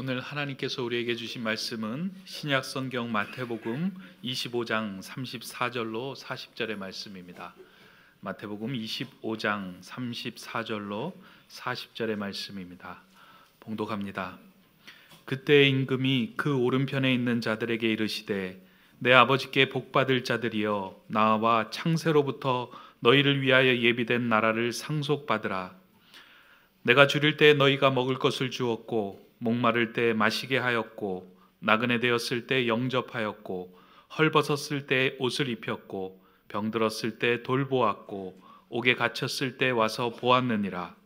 오늘 하나님께서 우리에게 주신 말씀은 신약성경 마태복음 25장 34절로 40절의 말씀입니다. 마태복음 25장 34절로 40절의 말씀입니다. 봉독합니다. 그때 임금이 그 오른편에 있는 자들에게 이르시되 내 아버지께 복받을 자들이여 나와 창세로부터 너희를 위하여 예비된 나라를 상속받으라. 내가 줄일 때 너희가 먹을 것을 주었고 목마를 때 마시게 하였고 나그네 되었을 때 영접하였고 헐벗었을 때 옷을 입혔고 병들었을 때 돌보았고 옥에 갇혔을 때 와서 보았느니라.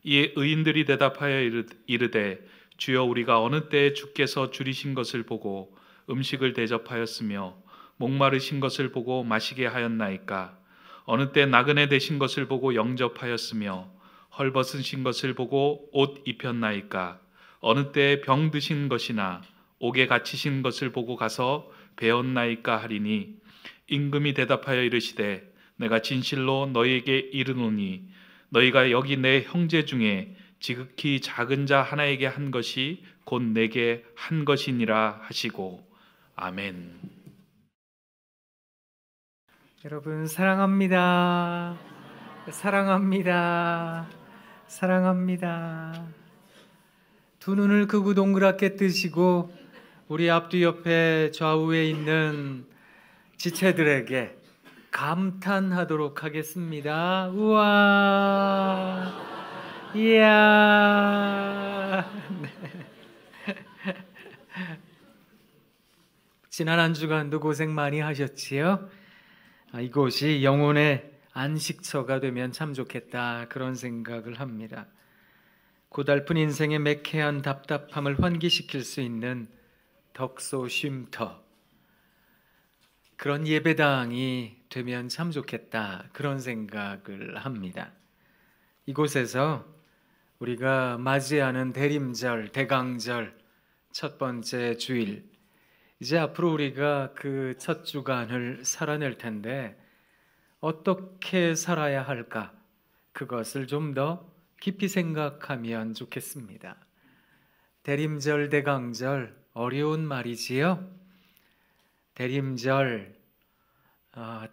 이에 의인들이 대답하여 이르되 주여 우리가 어느 때에 주께서 줄이신 것을 보고 음식을 대접하였으며 목마르신 것을 보고 마시게 하였나이까? 어느 때 나그네 되신 것을 보고 영접하였으며 헐벗으신 것을 보고 옷 입혔나이까? 어느 때 병드신 것이나 옥에 갇히신 것을 보고 가서 배웠나이까 하리니 임금이 대답하여 이르시되 내가 진실로 너희에게 이르노니 너희가 여기 내 형제 중에 지극히 작은 자 하나에게 한 것이 곧 내게 한 것이니라 하시고 아멘. 여러분 사랑합니다. 사랑합니다. 사랑합니다. 두 눈을 크고 동그랗게 뜨시고 우리 앞뒤 옆에 좌우에 있는 지체들에게 감탄하도록 하겠습니다. 우와, 이야. 네. 지난 한 주간도 고생 많이 하셨지요? 이곳이 영혼의 안식처가 되면 참 좋겠다, 그런 생각을 합니다. 고달픈 인생의 매캐한 답답함을 환기시킬 수 있는 덕소 쉼터, 그런 예배당이 되면 참 좋겠다, 그런 생각을 합니다. 이곳에서 우리가 맞이하는 대림절, 대강절 첫 번째 주일, 이제 앞으로 우리가 그 첫 주간을 살아낼 텐데 어떻게 살아야 할까? 그것을 좀 더 깊이 생각하면 좋겠습니다. 대림절, 대강절, 어려운 말이지요? 대림절,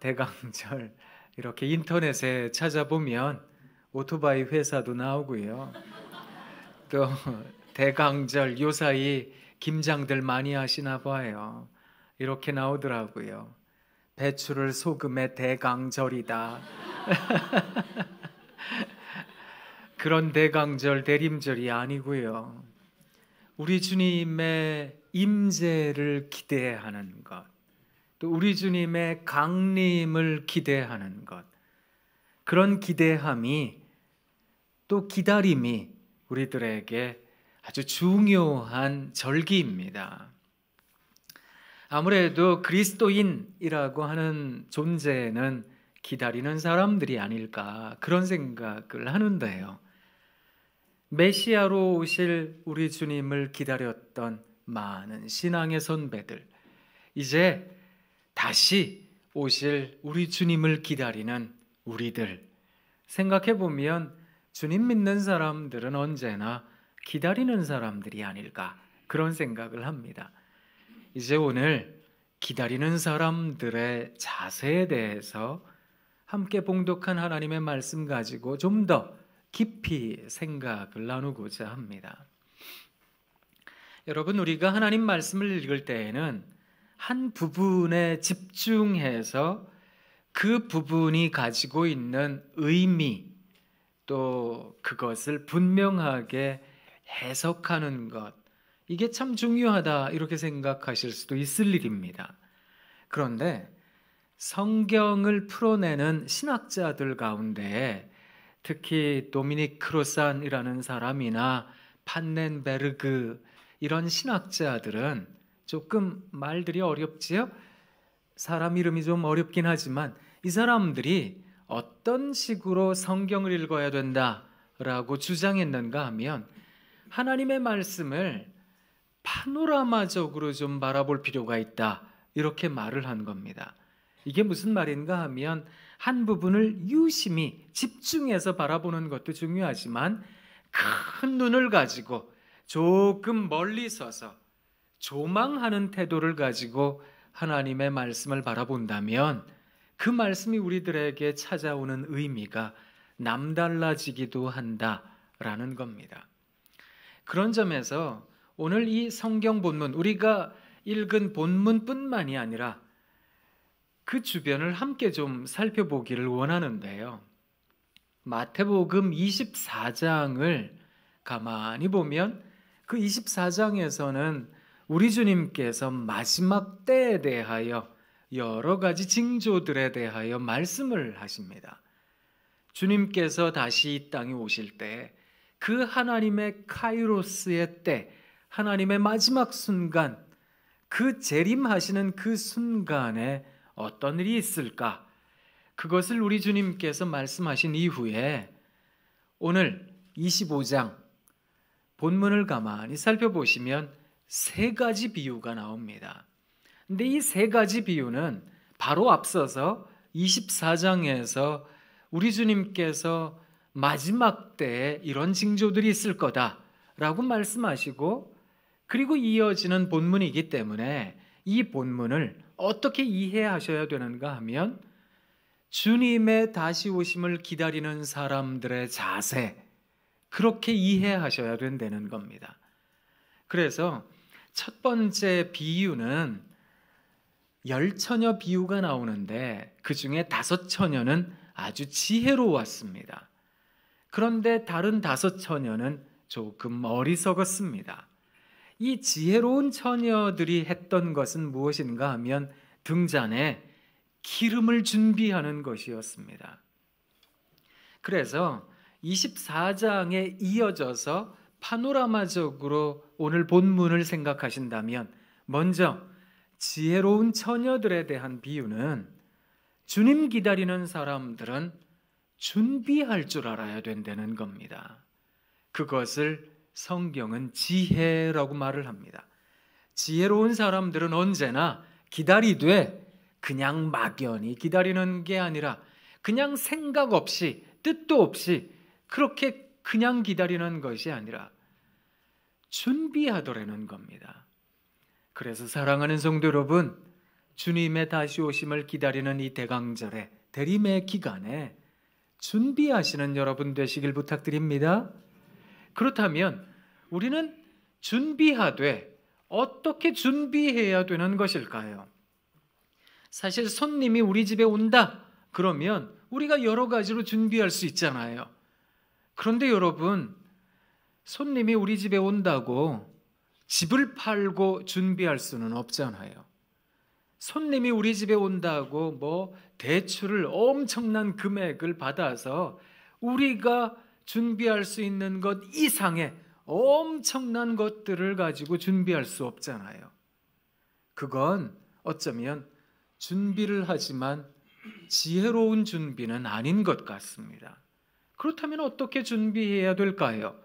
대강절, 이렇게 인터넷에 찾아보면 오토바이 회사도 나오고요. 또 대강절, 요사이 김장들 많이 하시나 봐요. 이렇게 나오더라고요. 배추를 소금에 대강절이다. 그런 대강절, 대림절이 아니고요. 우리 주님의 임재를 기대하는 것, 또 우리 주님의 강림을 기대하는 것, 그런 기대함이 또 기다림이 우리들에게 아주 중요한 절기입니다. 아무래도 그리스도인이라고 하는 존재는 기다리는 사람들이 아닐까, 그런 생각을 하는데요. 메시아로 오실 우리 주님을 기다렸던 많은 신앙의 선배들, 이제 다시 오실 우리 주님을 기다리는 우리들, 생각해보면 주님 믿는 사람들은 언제나 기다리는 사람들이 아닐까, 그런 생각을 합니다. 이제 오늘 기다리는 사람들의 자세에 대해서 함께 봉독한 하나님의 말씀 가지고 좀 더 깊이 생각을 나누고자 합니다. 여러분, 우리가 하나님 말씀을 읽을 때에는 한 부분에 집중해서 그 부분이 가지고 있는 의미, 또 그것을 분명하게 해석하는 것, 이게 참 중요하다, 이렇게 생각하실 수도 있을 일입니다. 그런데 성경을 풀어내는 신학자들 가운데 특히 도미닉 크로산이라는 사람이나 판넨베르그, 이런 신학자들은 조금 말들이 어렵지요? 사람 이름이 좀 어렵긴 하지만 이 사람들이 어떤 식으로 성경을 읽어야 된다라고 주장했는가 하면 하나님의 말씀을 파노라마적으로 좀 바라볼 필요가 있다, 이렇게 말을 한 겁니다. 이게 무슨 말인가 하면 한 부분을 유심히 집중해서 바라보는 것도 중요하지만 큰 눈을 가지고 조금 멀리 서서 조망하는 태도를 가지고 하나님의 말씀을 바라본다면 그 말씀이 우리들에게 찾아오는 의미가 남달라지기도 한다라는 겁니다. 그런 점에서 오늘 이 성경 본문, 우리가 읽은 본문뿐만이 아니라 그 주변을 함께 좀 살펴보기를 원하는데요. 마태복음 24장을 가만히 보면 그 24장에서는 우리 주님께서 마지막 때에 대하여 여러 가지 징조들에 대하여 말씀을 하십니다. 주님께서 다시 이 땅에 오실 때 그 하나님의 카이로스의 때, 하나님의 마지막 순간, 그 재림하시는 그 순간에 어떤 일이 있을까? 그것을 우리 주님께서 말씀하신 이후에 오늘 25장 본문을 가만히 살펴보시면 세 가지 비유가 나옵니다. 근데 이 세 가지 비유는 바로 앞서서 24장에서 우리 주님께서 마지막 때에 이런 징조들이 있을 거다라고 말씀하시고, 그리고 이어지는 본문이기 때문에 이 본문을 어떻게 이해하셔야 되는가 하면 주님의 다시 오심을 기다리는 사람들의 자세, 그렇게 이해하셔야 된다는 겁니다. 그래서 첫 번째 비유는 10처녀 비유가 나오는데 그 중에 5처녀는 아주 지혜로웠습니다. 그런데 다른 5처녀는 조금 어리석었습니다. 이 지혜로운 처녀들이 했던 것은 무엇인가 하면 등잔에 기름을 준비하는 것이었습니다. 그래서 24장에 이어져서 파노라마적으로 오늘 본문을 생각하신다면 먼저 지혜로운 처녀들에 대한 비유는 주님 기다리는 사람들은 준비할 줄 알아야 된다는 겁니다. 그것을 성경은 지혜라고 말을 합니다. 지혜로운 사람들은 언제나 기다리되 그냥 막연히 기다리는 게 아니라 그냥 생각 없이 뜻도 없이 그렇게 그냥 기다리는 것이 아니라 준비하더라는 겁니다. 그래서 사랑하는 성도 여러분, 주님의 다시 오심을 기다리는 이 대강절의 대림의 기간에 준비하시는 여러분 되시길 부탁드립니다. 그렇다면 우리는 준비하되 어떻게 준비해야 되는 것일까요? 사실 손님이 우리 집에 온다 그러면 우리가 여러 가지로 준비할 수 있잖아요. 그런데 여러분, 손님이 우리 집에 온다고 집을 팔고 준비할 수는 없잖아요. 손님이 우리 집에 온다고 대출을 엄청난 금액을 받아서 우리가 준비할 수 있는 것 이상의 엄청난 것들을 가지고 준비할 수 없잖아요. 그건 어쩌면 준비를 하지만 지혜로운 준비는 아닌 것 같습니다. 그렇다면 어떻게 준비해야 될까요?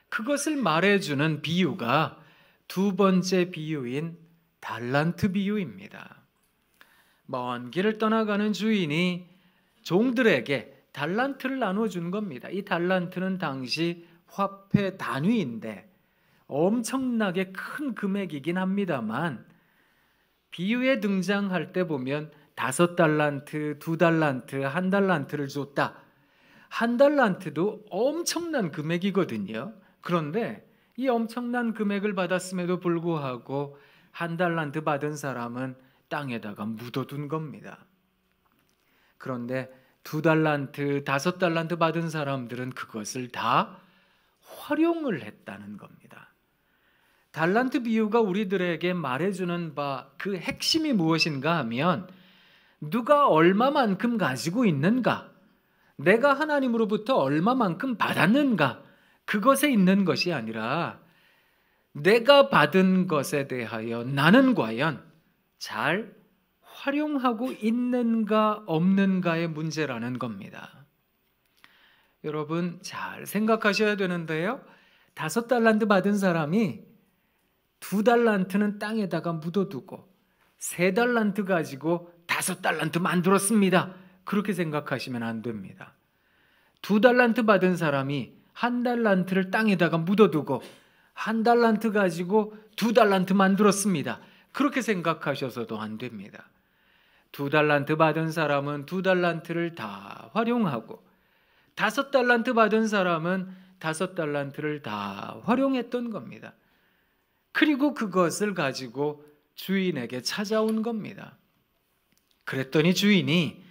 그것을 말해주는 비유가 두 번째 비유인 달란트 비유입니다. 먼 길을 떠나가는 주인이 종들에게 달란트를 나눠준 겁니다. 이 달란트는 당시 화폐 단위인데 엄청나게 큰 금액이긴 합니다만 비유에 등장할 때 보면 5달란트, 2달란트, 1달란트를 줬다. 1달란트도 엄청난 금액이거든요. 그런데 이 엄청난 금액을 받았음에도 불구하고 1달란트 받은 사람은 땅에다가 묻어둔 겁니다. 그런데 2달란트, 5달란트 받은 사람들은 그것을 다 활용을 했다는 겁니다. 달란트 비유가 우리들에게 말해주는 바 그 핵심이 무엇인가 하면 누가 얼마만큼 가지고 있는가, 내가 하나님으로부터 얼마만큼 받았는가, 그것에 있는 것이 아니라 내가 받은 것에 대하여 나는 과연 잘 활용하고 있는가 없는가의 문제라는 겁니다. 여러분 잘 생각하셔야 되는데요, 5달란트 받은 사람이 2달란트는 땅에다가 묻어두고 3달란트 가지고 5달란트 만들었습니다. 그렇게 생각하시면 안 됩니다. 2달란트 받은 사람이 1달란트를 땅에다가 묻어두고 한 달란트 가지고 2달란트 만들었습니다. 그렇게 생각하셔서도 안 됩니다. 2달란트 받은 사람은 2달란트를 다 활용하고 5달란트 받은 사람은 5달란트를 다 활용했던 겁니다. 그리고 그것을 가지고 주인에게 찾아온 겁니다. 그랬더니 주인이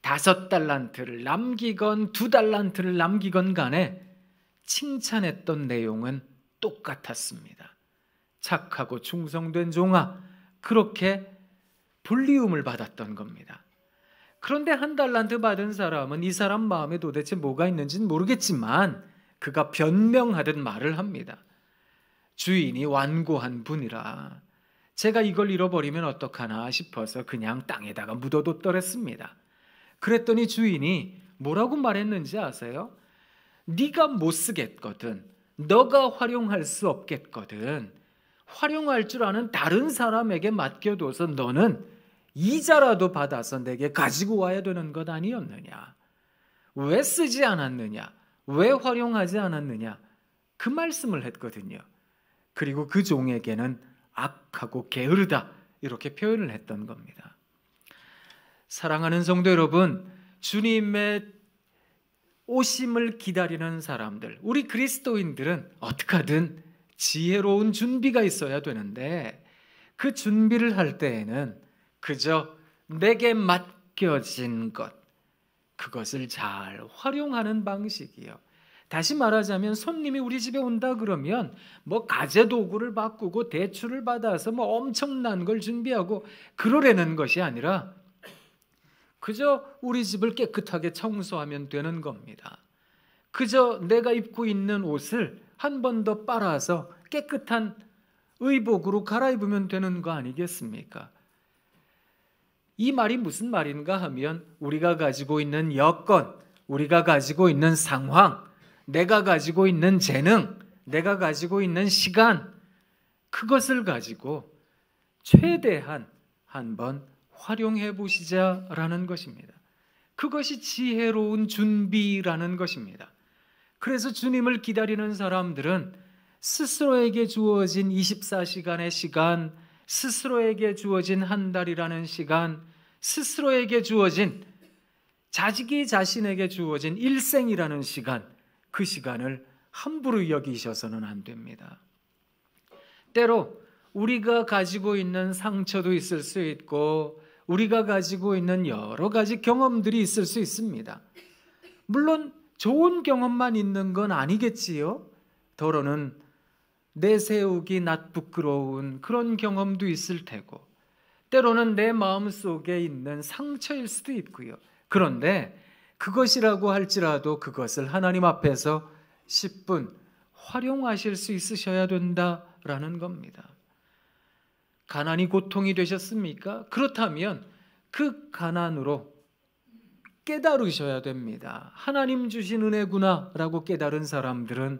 5달란트를 남기건 2달란트를 남기건 간에 칭찬했던 내용은 똑같았습니다. 착하고 충성된 종아, 그렇게 불리움을 받았던 겁니다. 그런데 1달란트 받은 사람은 이 사람 마음에 도대체 뭐가 있는지는 모르겠지만 그가 변명하듯 말을 합니다. 주인이 완고한 분이라 제가 이걸 잃어버리면 어떡하나 싶어서 그냥 땅에다가 묻어뒀더랬습니다. 그랬더니 주인이 뭐라고 말했는지 아세요? 네가 못 쓰겠거든, 너가 활용할 수 없겠거든, 활용할 줄 아는 다른 사람에게 맡겨둬서 너는 이자라도 받아서 내게 가지고 와야 되는 것 아니었느냐? 왜 쓰지 않았느냐? 왜 활용하지 않았느냐? 그 말씀을 했거든요. 그리고 그 종에게는 악하고 게으르다, 이렇게 표현을 했던 겁니다. 사랑하는 성도 여러분, 주님의 오심을 기다리는 사람들, 우리 그리스도인들은 어떻게 하든 지혜로운 준비가 있어야 되는데 그 준비를 할 때에는 그저 내게 맡겨진 것, 그것을 잘 활용하는 방식이요. 다시 말하자면 손님이 우리 집에 온다 그러면 뭐 가재도구를 바꾸고 대출을 받아서 뭐 엄청난 걸 준비하고 그러려는 것이 아니라 그저 우리 집을 깨끗하게 청소하면 되는 겁니다. 그저 내가 입고 있는 옷을 한 번 더 빨아서 깨끗한 의복으로 갈아입으면 되는 거 아니겠습니까? 이 말이 무슨 말인가 하면 우리가 가지고 있는 여건, 우리가 가지고 있는 상황, 내가 가지고 있는 재능, 내가 가지고 있는 시간, 그것을 가지고 최대한 한번 활용해 보시자라는 것입니다. 그것이 지혜로운 준비라는 것입니다. 그래서 주님을 기다리는 사람들은 스스로에게 주어진 24시간의 시간, 스스로에게 주어진 한 달이라는 시간, 스스로에게 주어진 자기 자신에게 주어진 일생이라는 시간, 그 시간을 함부로 여기셔서는 안 됩니다. 때로 우리가 가지고 있는 상처도 있을 수 있고 우리가 가지고 있는 여러 가지 경험들이 있을 수 있습니다. 물론 좋은 경험만 있는 건 아니겠지요. 더러는 내세우기 낯 부끄러운 그런 경험도 있을 테고 때로는 내 마음속에 있는 상처일 수도 있고요. 그런데 그것이라고 할지라도 그것을 하나님 앞에서 10분 활용하실 수 있으셔야 된다라는 겁니다. 가난이 고통이 되셨습니까? 그렇다면 그 가난으로 깨달으셔야 됩니다. 하나님 주신 은혜구나라고 깨달은 사람들은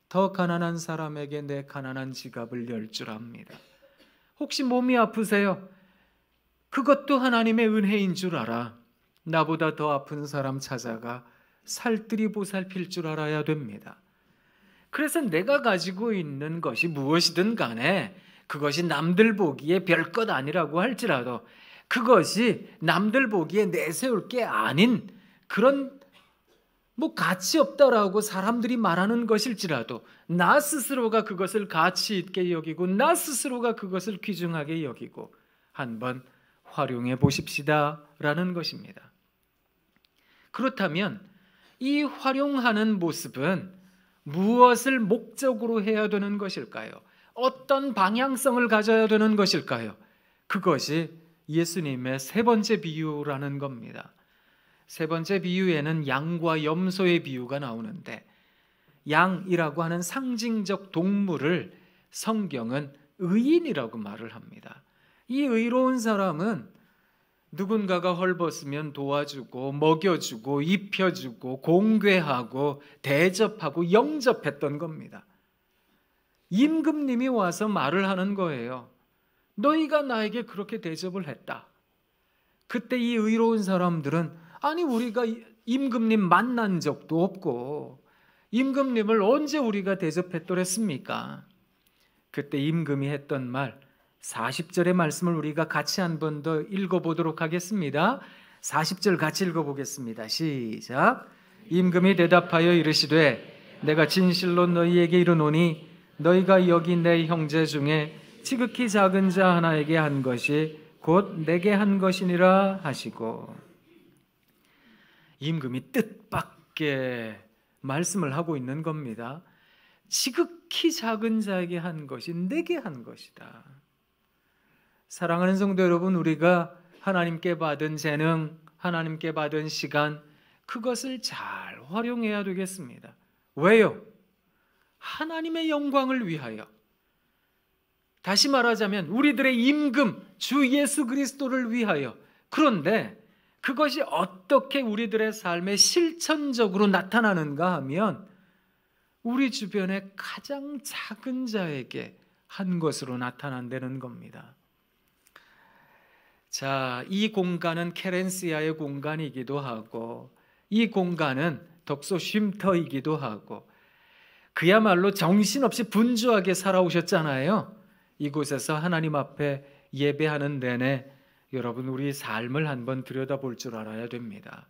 더 가난한 사람에게 내 가난한 지갑을 열 줄 압니다. 혹시 몸이 아프세요? 그것도 하나님의 은혜인 줄 알아. 나보다 더 아픈 사람 찾아가 살뜰히 보살필 줄 알아야 됩니다. 그래서 내가 가지고 있는 것이 무엇이든 간에 그것이 남들 보기에 별것 아니라고 할지라도 그것이 남들 보기에 내세울 게 아닌 그런 뭐 가치 없다라고 사람들이 말하는 것일지라도 나 스스로가 그것을 가치 있게 여기고 나 스스로가 그것을 귀중하게 여기고 한번 활용해 보십시다라는 것입니다. 그렇다면 이 활용하는 모습은 무엇을 목적으로 해야 되는 것일까요? 어떤 방향성을 가져야 되는 것일까요? 그것이 예수님의 세 번째 비유라는 겁니다. 세 번째 비유에는 양과 염소의 비유가 나오는데 양이라고 하는 상징적 동물을 성경은 의인이라고 말을 합니다. 이 의로운 사람은 누군가가 헐벗으면 도와주고 먹여주고 입혀주고 공궤하고 대접하고 영접했던 겁니다. 임금님이 와서 말을 하는 거예요. 너희가 나에게 그렇게 대접을 했다. 그때 이 의로운 사람들은 아니 우리가 임금님 만난 적도 없고 임금님을 언제 우리가 대접했더랬습니까? 그때 임금이 했던 말 40절의 말씀을 우리가 같이 한 번 더 읽어보도록 하겠습니다. 40절 같이 읽어보겠습니다. 시작. 임금이 대답하여 이르시되 내가 진실로 너희에게 이르노니 너희가 여기 내 형제 중에 지극히 작은 자 하나에게 한 것이 곧 내게 한 것이니라 하시고, 임금이 뜻밖의 말씀을 하고 있는 겁니다. 지극히 작은 자에게 한 것이 내게 한 것이다. 사랑하는 성도 여러분, 우리가 하나님께 받은 재능, 하나님께 받은 시간, 그것을 잘 활용해야 되겠습니다. 왜요? 하나님의 영광을 위하여. 다시 말하자면 우리들의 임금 주 예수 그리스도를 위하여. 그런데 그것이 어떻게 우리들의 삶에 실천적으로 나타나는가 하면 우리 주변의 가장 작은 자에게 한 것으로 나타난다는 겁니다. 자, 이 공간은 케렌시아의 공간이기도 하고 이 공간은 덕소 쉼터이기도 하고 그야말로 정신없이 분주하게 살아오셨잖아요. 이곳에서 하나님 앞에 예배하는 내내 여러분 우리 삶을 한번 들여다볼 줄 알아야 됩니다.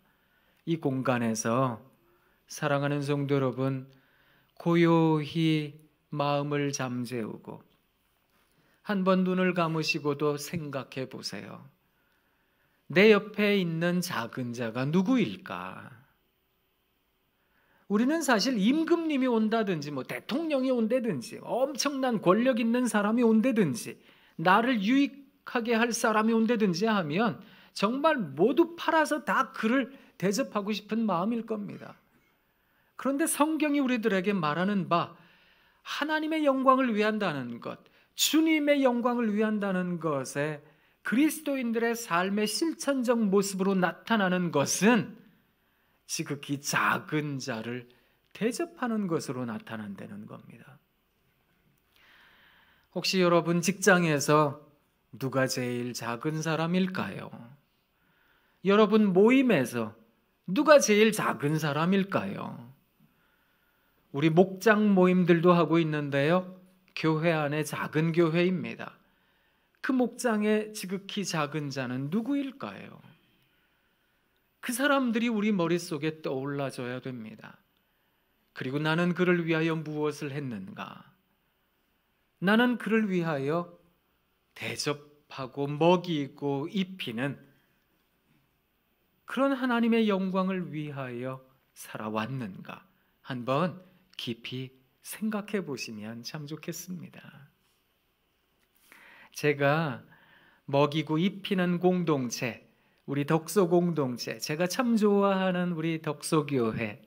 이 공간에서 사랑하는 성도 여러분, 고요히 마음을 잠재우고 한번 눈을 감으시고도 생각해 보세요. 내 옆에 있는 작은 자가 누구일까? 우리는 사실 임금님이 온다든지 대통령이 온다든지 엄청난 권력 있는 사람이 온다든지 나를 유익하게 할 사람이 온다든지 하면 정말 모두 팔아서 다 그를 대접하고 싶은 마음일 겁니다. 그런데 성경이 우리들에게 말하는 바 하나님의 영광을 위한다는 것, 주님의 영광을 위한다는 것에 그리스도인들의 삶의 실천적 모습으로 나타나는 것은 지극히 작은 자를 대접하는 것으로 나타난다는 겁니다. 혹시 여러분 직장에서 누가 제일 작은 사람일까요? 여러분 모임에서 누가 제일 작은 사람일까요? 우리 목장 모임들도 하고 있는데요. 교회 안에 작은 교회입니다. 그 목장의 지극히 작은 자는 누구일까요? 그 사람들이 우리 머릿속에 떠올라져야 됩니다. 그리고 나는 그를 위하여 무엇을 했는가? 나는 그를 위하여 대접하고 먹이고 입히는 그런 하나님의 영광을 위하여 살아왔는가? 한번 깊이 생각해 보시면 참 좋겠습니다. 제가 먹이고 입히는 공동체, 우리 덕소 공동체, 제가 참 좋아하는 우리 덕소교회,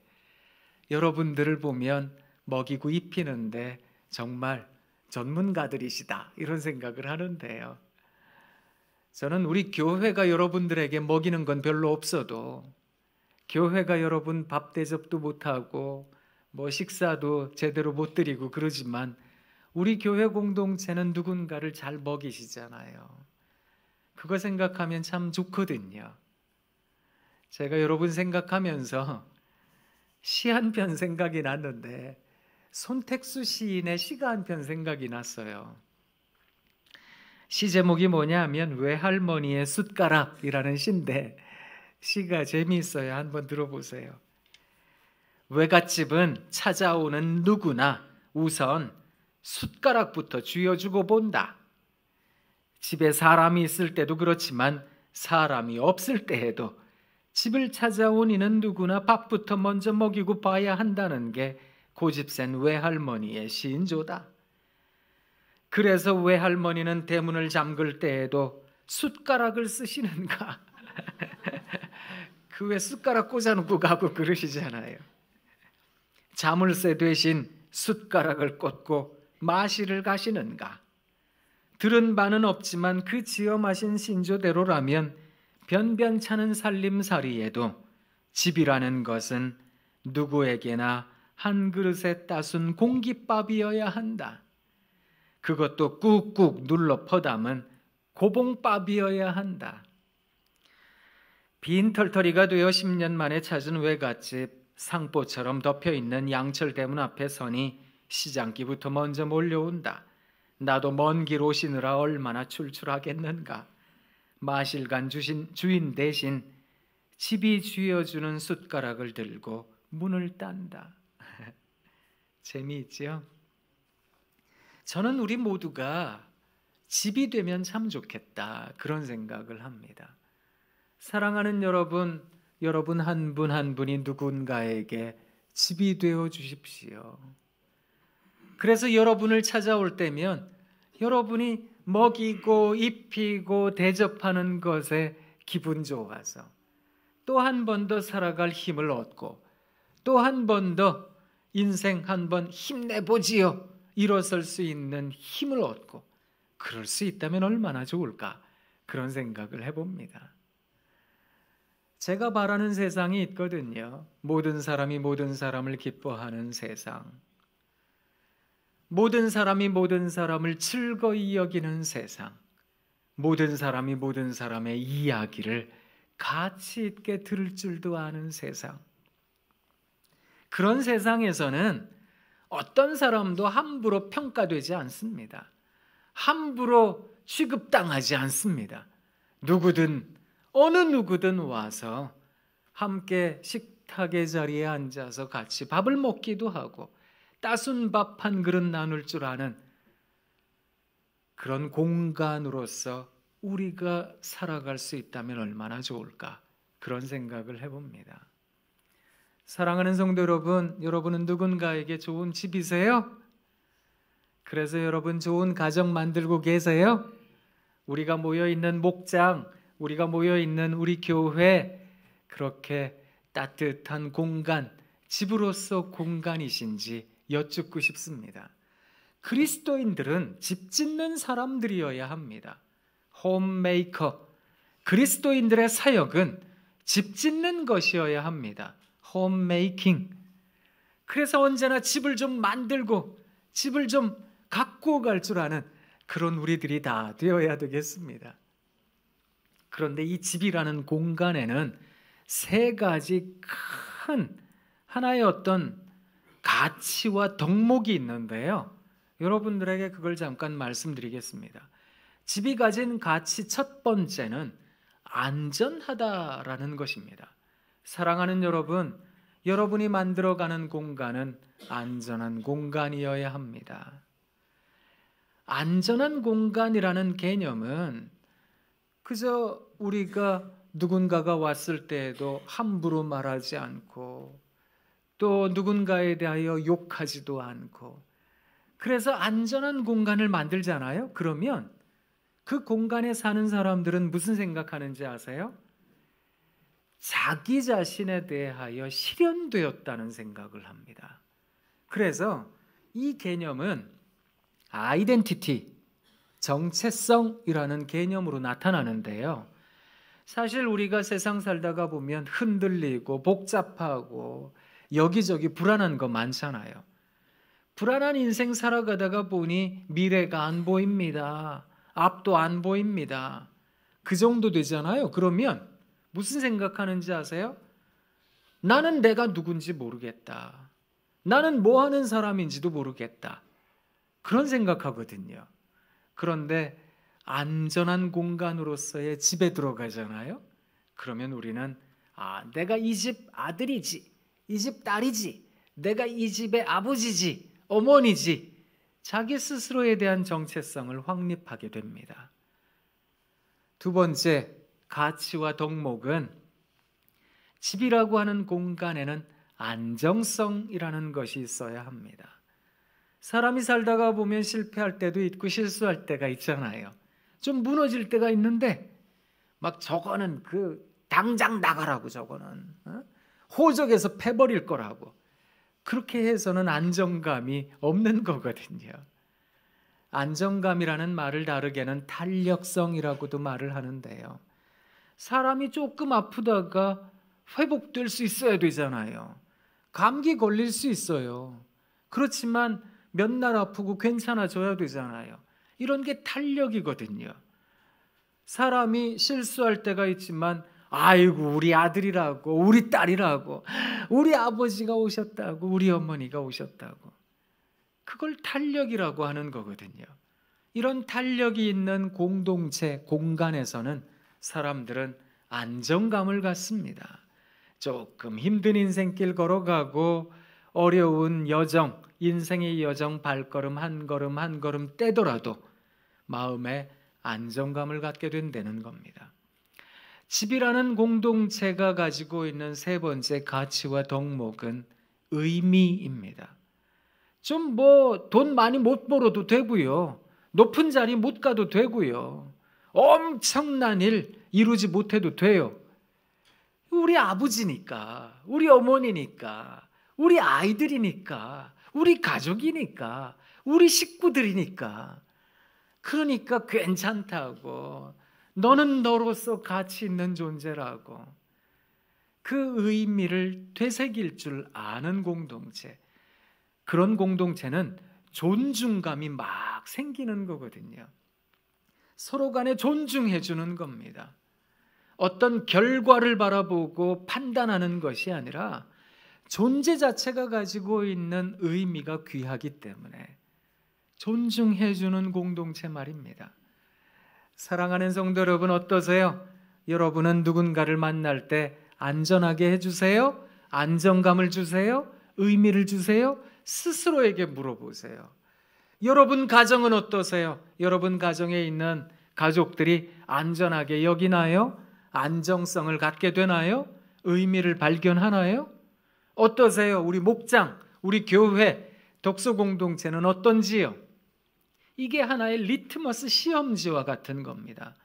여러분들을 보면 먹이고 입히는데 정말 전문가들이시다 이런 생각을 하는데요. 저는 우리 교회가 여러분들에게 먹이는 건 별로 없어도 교회가 여러분 밥 대접도 못하고 식사도 제대로 못 드리고 그러지만 우리 교회 공동체는 누군가를 잘 먹이시잖아요. 그거 생각하면 참 좋거든요. 제가 여러분 생각하면서 시 한 편 생각이 났는데 손택수 시인의 시가 한 편 생각이 났어요. 시 제목이 뭐냐면 외할머니의 숟가락이라는 시인데 시가 재미있어요. 한번 들어보세요. 외갓집은 찾아오는 누구나 우선 숟가락부터 쥐어주고 본다. 집에 사람이 있을 때도 그렇지만 사람이 없을 때에도 집을 찾아온 이는 누구나 밥부터 먼저 먹이고 봐야 한다는 게 고집센 외할머니의 시인조다. 그래서 외할머니는 대문을 잠글 때에도 숟가락을 쓰시는가? 그 왜 숟가락 꽂아놓고 가고 그러시잖아요. 자물쇠 대신 숟가락을 꽂고 마시를 가시는가? 들은 바는 없지만 그 지어 마신 신조대로라면 변변찮은 살림살이에도 집이라는 것은 누구에게나 한 그릇에 따순 공깃밥이어야 한다. 그것도 꾹꾹 눌러 퍼담은 고봉밥이어야 한다. 빈 털터리가 되어 10년 만에 찾은 외갓집, 상포처럼 덮여있는 양철대문 앞에 서니 시장기부터 먼저 몰려온다. 나도 먼 길 오시느라 얼마나 출출하겠는가. 마실간 주인 대신 집이 쥐어주는 숟가락을 들고 문을 딴다. 재미있죠? 저는 우리 모두가 집이 되면 참 좋겠다, 그런 생각을 합니다. 사랑하는 여러분, 여러분 한 분 한 분이 누군가에게 집이 되어 주십시오. 그래서 여러분을 찾아올 때면 여러분이 먹이고 입히고 대접하는 것에 기분 좋아서 또 한 번 더 살아갈 힘을 얻고 또 한 번 더 인생 한 번 힘내보지요, 일어설 수 있는 힘을 얻고, 그럴 수 있다면 얼마나 좋을까, 그런 생각을 해봅니다. 제가 바라는 세상이 있거든요. 모든 사람이 모든 사람을 기뻐하는 세상, 모든 사람이 모든 사람을 즐거이 여기는 세상, 모든 사람이 모든 사람의 이야기를 가치 있게 들을 줄도 아는 세상. 그런 세상에서는 어떤 사람도 함부로 평가되지 않습니다. 함부로 취급당하지 않습니다. 누구든 어느 누구든 와서 함께 식탁의 자리에 앉아서 같이 밥을 먹기도 하고 따순 밥 한 그릇 나눌 줄 아는 그런 공간으로서 우리가 살아갈 수 있다면 얼마나 좋을까, 그런 생각을 해봅니다. 사랑하는 성도 여러분, 여러분은 누군가에게 좋은 집이세요? 그래서 여러분 좋은 가정 만들고 계세요? 우리가 모여있는 목장, 우리가 모여있는 우리 교회, 그렇게 따뜻한 공간, 집으로서 공간이신지 여쭙고 싶습니다. 그리스도인들은 집 짓는 사람들이어야 합니다. 홈메이커, 그리스도인들의 사역은 집 짓는 것이어야 합니다. 홈메이킹. 그래서 언제나 집을 좀 만들고 집을 좀 갖고 갈 줄 아는 그런 우리들이 다 되어야 되겠습니다. 그런데 이 집이라는 공간에는 세 가지 큰 하나의 어떤 가치와 덕목이 있는데요, 여러분들에게 그걸 잠깐 말씀드리겠습니다. 집이 가진 가치 첫 번째는 안전하다라는 것입니다. 사랑하는 여러분, 여러분이 만들어가는 공간은 안전한 공간이어야 합니다. 안전한 공간이라는 개념은 그저 우리가 누군가가 왔을 때에도 함부로 말하지 않고 또 누군가에 대하여 욕하지도 않고, 그래서 안전한 공간을 만들잖아요. 그러면 그 공간에 사는 사람들은 무슨 생각하는지 아세요? 자기 자신에 대하여 실현되었다는 생각을 합니다. 그래서 이 개념은 아이덴티티, 정체성이라는 개념으로 나타나는데요, 사실 우리가 세상 살다가 보면 흔들리고 복잡하고 여기저기 불안한 거 많잖아요. 불안한 인생 살아가다가 보니 미래가 안 보입니다. 앞도 안 보입니다. 그 정도 되잖아요. 그러면 무슨 생각하는지 아세요? 나는 내가 누군지 모르겠다. 나는 뭐 하는 사람인지도 모르겠다. 그런 생각하거든요. 그런데 안전한 공간으로서의 집에 들어가잖아요. 그러면 우리는 내가 이 집 아들이지, 이 집 딸이지, 내가 이 집의 아버지지, 어머니지, 자기 스스로에 대한 정체성을 확립하게 됩니다. 두 번째 가치와 덕목은 집이라고 하는 공간에는 안정성이라는 것이 있어야 합니다. 사람이 살다가 보면 실패할 때도 있고 실수할 때가 있잖아요. 좀 무너질 때가 있는데 막 저거는 당장 나가라고, 저거는 호적에서 패버릴 거라고, 그렇게 해서는 안정감이 없는 거거든요. 안정감이라는 말을 다르게는 탄력성이라고도 말을 하는데요, 사람이 조금 아프다가 회복될 수 있어야 되잖아요. 감기 걸릴 수 있어요. 그렇지만 몇 날 아프고 괜찮아져야 되잖아요. 이런 게 탄력이거든요. 사람이 실수할 때가 있지만 아이고 우리 아들이라고, 우리 딸이라고, 우리 아버지가 오셨다고, 우리 어머니가 오셨다고, 그걸 탄력이라고 하는 거거든요. 이런 탄력이 있는 공동체, 공간에서는 사람들은 안정감을 갖습니다. 조금 힘든 인생길 걸어가고 어려운 여정, 인생의 여정 발걸음 한 걸음 한 걸음 떼더라도 마음에 안정감을 갖게 된다는 겁니다. 집이라는 공동체가 가지고 있는 세 번째 가치와 덕목은 의미입니다. 좀 돈 많이 못 벌어도 되고요. 높은 자리 못 가도 되고요. 엄청난 일 이루지 못해도 돼요. 우리 아버지니까, 우리 어머니니까, 우리 아이들이니까, 우리 가족이니까, 우리 식구들이니까. 그러니까 괜찮다고. 너는 너로서 가치 있는 존재라고. 그 의미를 되새길 줄 아는 공동체. 그런 공동체는 존중감이 막 생기는 거거든요. 서로 간에 존중해 주는 겁니다. 어떤 결과를 바라보고 판단하는 것이 아니라 존재 자체가 가지고 있는 의미가 귀하기 때문에 존중해 주는 공동체 말입니다. 사랑하는 성도 여러분, 어떠세요? 여러분은 누군가를 만날 때 안전하게 해주세요? 안정감을 주세요? 의미를 주세요? 스스로에게 물어보세요. 여러분 가정은 어떠세요? 여러분 가정에 있는 가족들이 안전하게 여기나요? 안정성을 갖게 되나요? 의미를 발견하나요? 어떠세요? 우리 목장, 우리 교회, 독서 공동체는 어떤지요? 이게 하나의 리트머스 시험지와 같은 겁니다.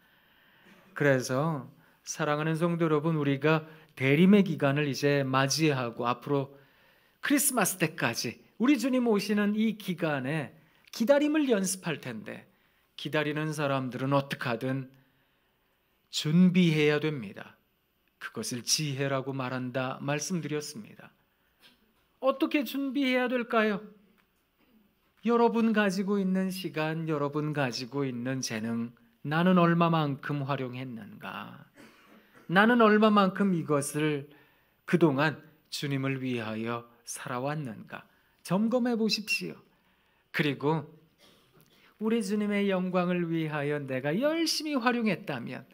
그래서 사랑하는 성도 여러분, 우리가 대림의 기간을 이제 맞이하고 앞으로 크리스마스 때까지 우리 주님 오시는 이 기간에 기다림을 연습할 텐데, 기다리는 사람들은 어떻게 하든 준비해야 됩니다. 그것을 지혜라고 말한다 말씀드렸습니다. 어떻게 준비해야 될까요? 여러분 가지고 있는 시간, 여러분 가지고 있는 재능, 나는 얼마만큼 활용했는가? 나는 얼마만큼 이것을 그동안 주님을 위하여 살아왔는가? 점검해 보십시오. 그리고 우리 주님의 영광을 위하여 내가 열심히 활용했다면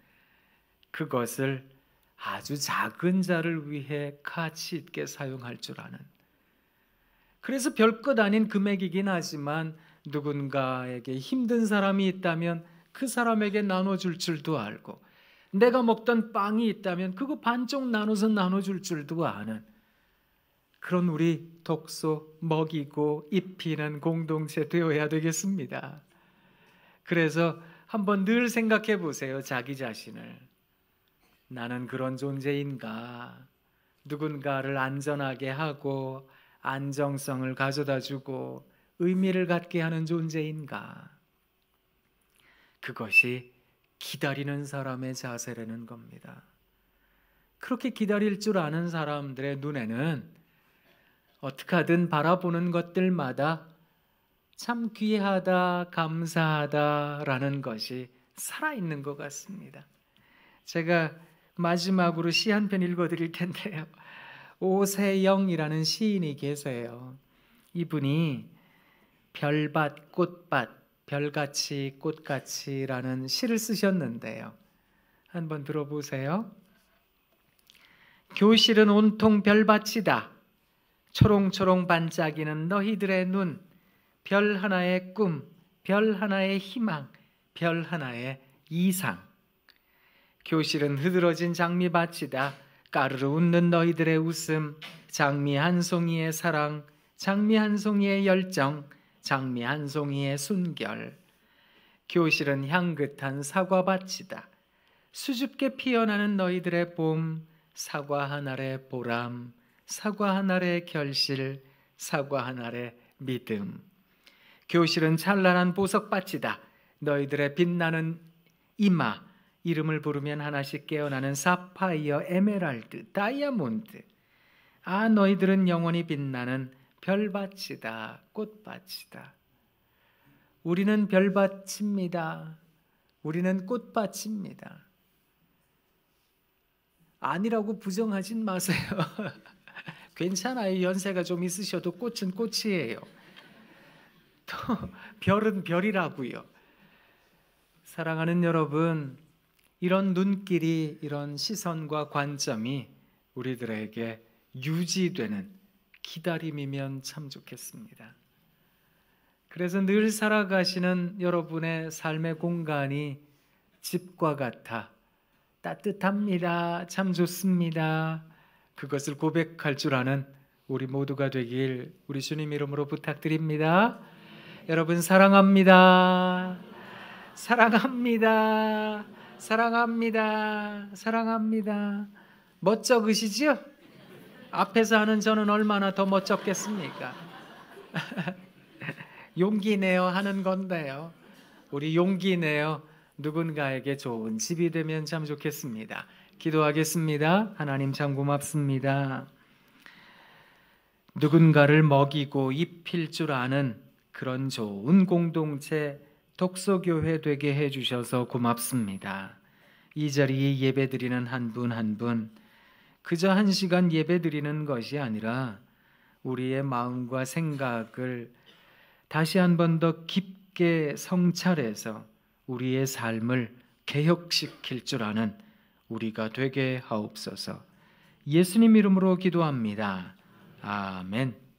그것을 아주 작은 자를 위해 가치 있게 사용할 줄 아는, 그래서 별것 아닌 금액이긴 하지만 누군가에게 힘든 사람이 있다면 그 사람에게 나눠줄 줄도 알고, 내가 먹던 빵이 있다면 그거 반쪽 나눠서 나눠줄 줄도 아는 그런 우리 독소 먹이고 입히는 공동체 되어야 되겠습니다. 그래서 한번 늘 생각해 보세요. 자기 자신을. 나는 그런 존재인가? 누군가를 안전하게 하고 안정성을 가져다 주고 의미를 갖게 하는 존재인가? 그것이 기다리는 사람의 자세라는 겁니다. 그렇게 기다릴 줄 아는 사람들의 눈에는 어떻게 하든 바라보는 것들마다 참 귀하다, 감사하다라는 것이 살아있는 것 같습니다. 제가 마지막으로 시 한 편 읽어드릴 텐데요. 오세영이라는 시인이 계세요. 이분이 별밭, 꽃밭, 별같이 꽃같이라는 시를 쓰셨는데요. 한번 들어보세요. 교실은 온통 별밭이다. 초롱초롱 반짝이는 너희들의 눈, 별 하나의 꿈, 별 하나의 희망, 별 하나의 이상. 교실은 흐드러진 장미밭이다. 까르르 웃는 너희들의 웃음, 장미 한 송이의 사랑, 장미 한 송이의 열정, 장미 한 송이의 순결. 교실은 향긋한 사과밭이다. 수줍게 피어나는 너희들의 봄, 사과 한 알의 보람, 사과 한 알의 결실, 사과 한 알의 믿음. 교실은 찬란한 보석밭이다. 너희들의 빛나는 이마, 이름을 부르면 하나씩 깨어나는 사파이어, 에메랄드, 다이아몬드. 아, 너희들은 영원히 빛나는 별밭이다, 꽃밭이다. 우리는 별밭입니다. 우리는 꽃밭입니다. 아니라고 부정하진 마세요. 괜찮아요. 연세가 좀 있으셔도 꽃은 꽃이에요. 또 별은 별이라고요. 사랑하는 여러분, 이런 눈길이, 이런 시선과 관점이 우리들에게 유지되는 기다림이면 참 좋겠습니다. 그래서 늘 살아가시는 여러분의 삶의 공간이 집과 같아 따뜻합니다. 참 좋습니다. 그것을 고백할 줄 아는 우리 모두가 되길 우리 주님 이름으로 부탁드립니다. 여러분 사랑합니다. 사랑합니다. 사랑합니다. 사랑합니다. 멋쩍으시죠? 앞에서 하는 저는 얼마나 더 멋쩍겠습니까? 용기 내어 하는 건데요. 우리 용기 내어 누군가에게 좋은 집이 되면 참 좋겠습니다. 기도하겠습니다. 하나님 참 고맙습니다. 누군가를 먹이고 입힐 줄 아는 그런 좋은 공동체 독서교회 되게 해주셔서 고맙습니다. 이 자리에 예배드리는 한 분 한 분 그저 한 시간 예배드리는 것이 아니라 우리의 마음과 생각을 다시 한 번 더 깊게 성찰해서 우리의 삶을 개혁시킬 줄 아는 우리가 되게 하옵소서. 예수님 이름으로 기도합니다. 아멘.